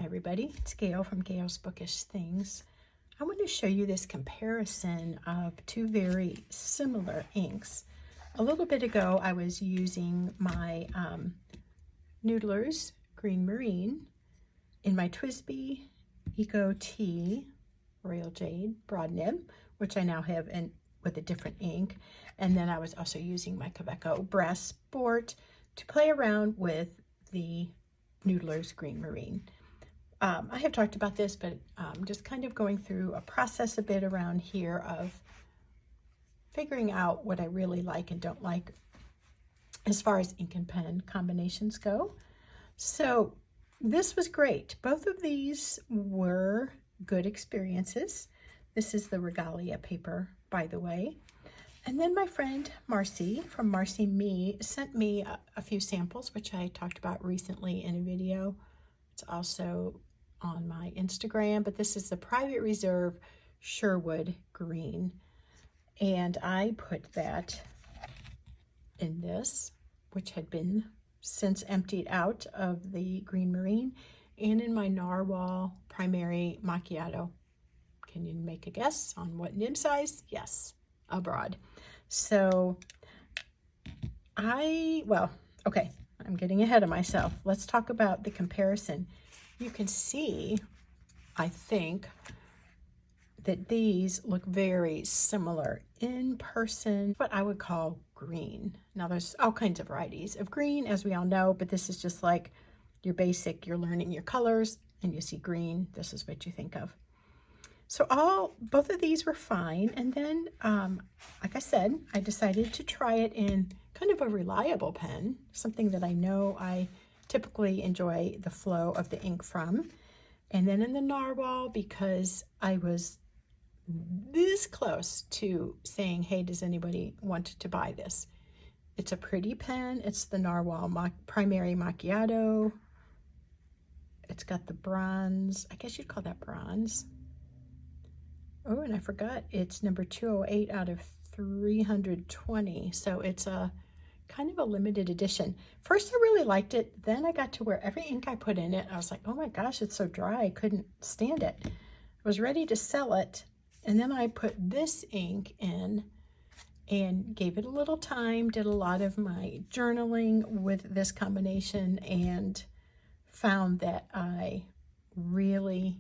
everybody, it's Gail from Gail's Bookish Things. I want to show you this comparison of two very similar inks. A little bit ago I was using my Noodler's Green Marine in my TWSBI Eco Tea Royal Jade Broad Nib, which I now have with a different ink. And then I was also using my Kaweco Brass Sport to play around with the Noodler's Green Marine. I have talked about this, but just kind of going through a process a bit around here of figuring out what I really like and don't like as far as ink and pen combinations go. So this was great. Both of these were good experiences. This is the Regalia paper, by the way. And then my friend Marcy from Marcy Me sent me a few samples, which I talked about recently in a video. It's also on my Instagram, but this is the Private Reserve Sherwood Green. And I put that in this, which had been since emptied out of the Green Marine, and in my Narwhal Primary Macchiato. Can you make a guess on what nib size? Yes, a broad. So okay, I'm getting ahead of myself. Let's talk about the comparison. You can see, I think, that these look very similar in person, what I would call green. Now there's all kinds of varieties of green, as we all know, but this is just like your basic, you're learning your colors and you see green, this is what you think of. So both of these were fine. And then, like I said, I decided to try it in kind of a reliable pen, something that I know I typically enjoy the flow of the ink from. And then in the Narwhal, because I was this close to saying, hey, does anybody want to buy this? It's a pretty pen. It's the Narwhal Primary Macchiato. It's got the bronze, I guess you'd call that bronze. Oh, and I forgot, it's number 208 out of 320. So it's a kind of a limited edition. First, I really liked it. Then I got to where every ink I put in it, I was like, oh my gosh, it's so dry. I couldn't stand it. I was ready to sell it. And then I put this ink in and gave it a little time, did a lot of my journaling with this combination, and found that I really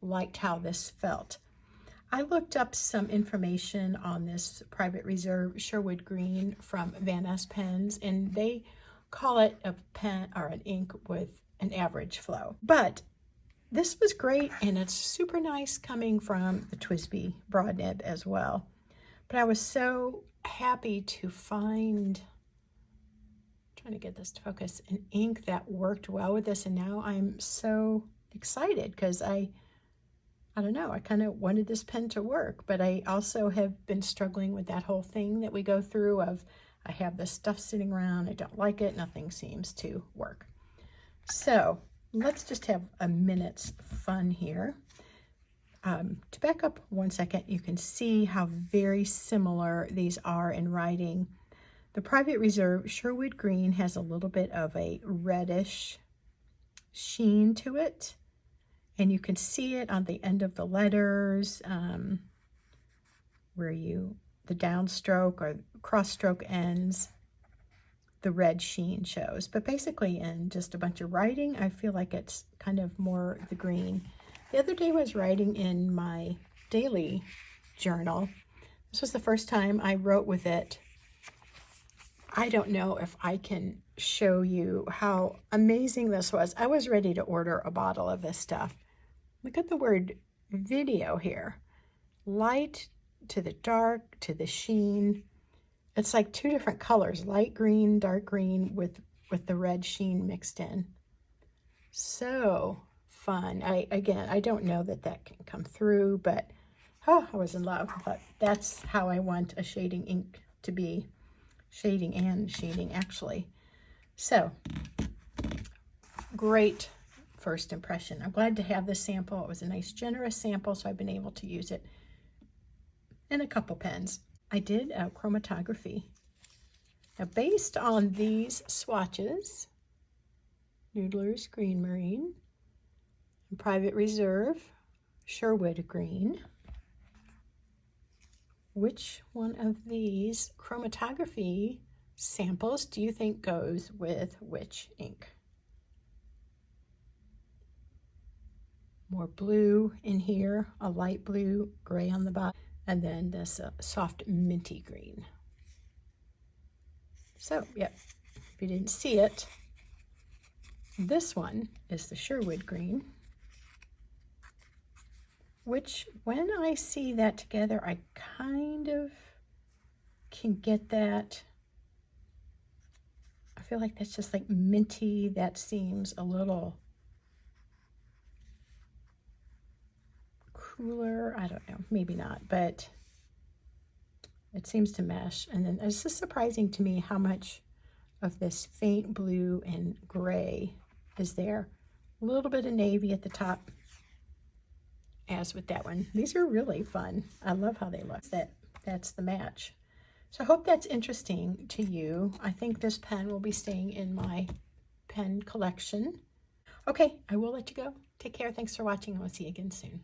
liked how this felt. I looked up some information on this Private Reserve Sherwood Green from Van Ness Pens, and they call it a pen or an ink with an average flow. But this was great, and it's super nice coming from the TWSBI Broad Nib as well. But I was so happy to find, trying to get this to focus, an ink that worked well with this, and now I'm so excited because I don't know, I kind of wanted this pen to work, but I also have been struggling with that whole thing that we go through of I have this stuff sitting around, I don't like it, nothing seems to work. So let's just have a minute's fun here. To back up 1 second, you can see how very similar these are in writing. The Private Reserve Sherwood Green has a little bit of a reddish sheen to it. And you can see it on the end of the letters, where the downstroke or cross stroke ends, the red sheen shows. But basically in just a bunch of writing, I feel like it's kind of more the green. The other day I was writing in my daily journal. This was the first time I wrote with it. I don't know if I can show you how amazing this was. I was ready to order a bottle of this stuff. Look at the word video here. Light to the dark to the sheen. It's like two different colors, light green, dark green with the red sheen mixed in. So fun. I don't know that can come through, but I was in love. But that's how I want a shading ink to be. Shading and shading, actually. So, great first impression. I'm glad to have this sample. It was a nice, generous sample, so I've been able to use it in a couple pens. I did a chromatography. Now, based on these swatches, Noodler's Green Marine, Private Reserve, Sherwood green. Which one of these chromatography samples do you think goes with which ink? More blue in here, a light blue, gray on the bottom, and then this soft minty green. So, yep, if you didn't see it, this one is the Sherwood green, which when I see that together, I kind of can get that. I feel like that's just like minty. That seems a little cooler. I don't know, maybe not, but it seems to mesh. And then it's just surprising to me how much of this faint blue and gray is there. A little bit of navy at the top, as with that one. These are really fun. I love how they look. That's the match. So I hope that's interesting to you. I think this pen will be staying in my pen collection. Okay, I will let you go. Take care. Thanks for watching. I'll see you again soon.